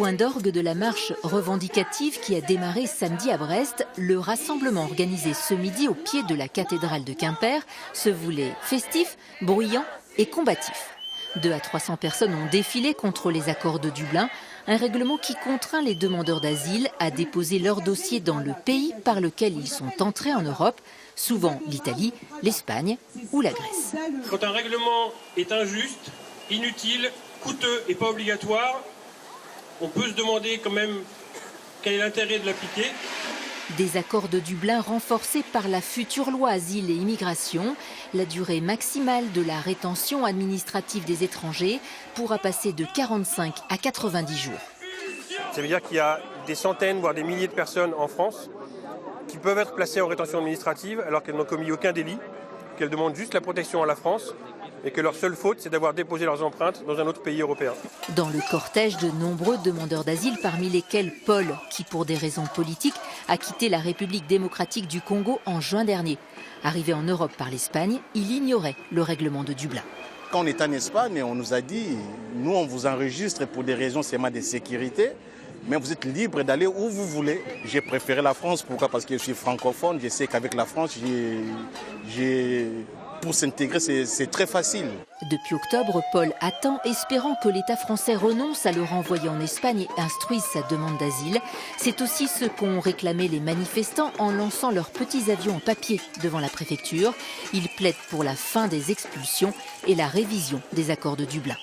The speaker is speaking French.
Point d'orgue de la marche revendicative qui a démarré samedi à Brest, le rassemblement organisé ce midi au pied de la cathédrale de Quimper se voulait festif, bruyant et combatif. 200 à 300 personnes ont défilé contre les accords de Dublin, un règlement qui contraint les demandeurs d'asile à déposer leur dossier dans le pays par lequel ils sont entrés en Europe, souvent l'Italie, l'Espagne ou la Grèce. Quand un règlement est injuste, inutile, coûteux et pas obligatoire, on peut se demander quand même quel est l'intérêt de l'appliquer. Des accords de Dublin renforcés par la future loi Asile et Immigration, la durée maximale de la rétention administrative des étrangers pourra passer de 45 à 90 jours. Ça veut dire qu'il y a des centaines, voire des milliers de personnes en France qui peuvent être placées en rétention administrative alors qu'elles n'ont commis aucun délit, qu'elles demandent juste la protection à la France et que leur seule faute, c'est d'avoir déposé leurs empreintes dans un autre pays européen. Dans le cortège de nombreux demandeurs d'asile, parmi lesquels Paul, qui pour des raisons politiques a quitté la République démocratique du Congo en juin dernier. Arrivé en Europe par l'Espagne, il ignorait le règlement de Dublin. Quand on est en Espagne, on nous a dit, nous on vous enregistre pour des raisons seulement de sécurité, mais vous êtes libre d'aller où vous voulez. J'ai préféré la France, pourquoi? Parce que je suis francophone, je sais qu'avec la France, pour s'intégrer, c'est très facile. Depuis octobre, Paul attend, espérant que l'État français renonce à le renvoyer en Espagne et instruise sa demande d'asile. C'est aussi ce qu'ont réclamé les manifestants en lançant leurs petits avions en papier devant la préfecture. Ils plaident pour la fin des expulsions et la révision des accords de Dublin.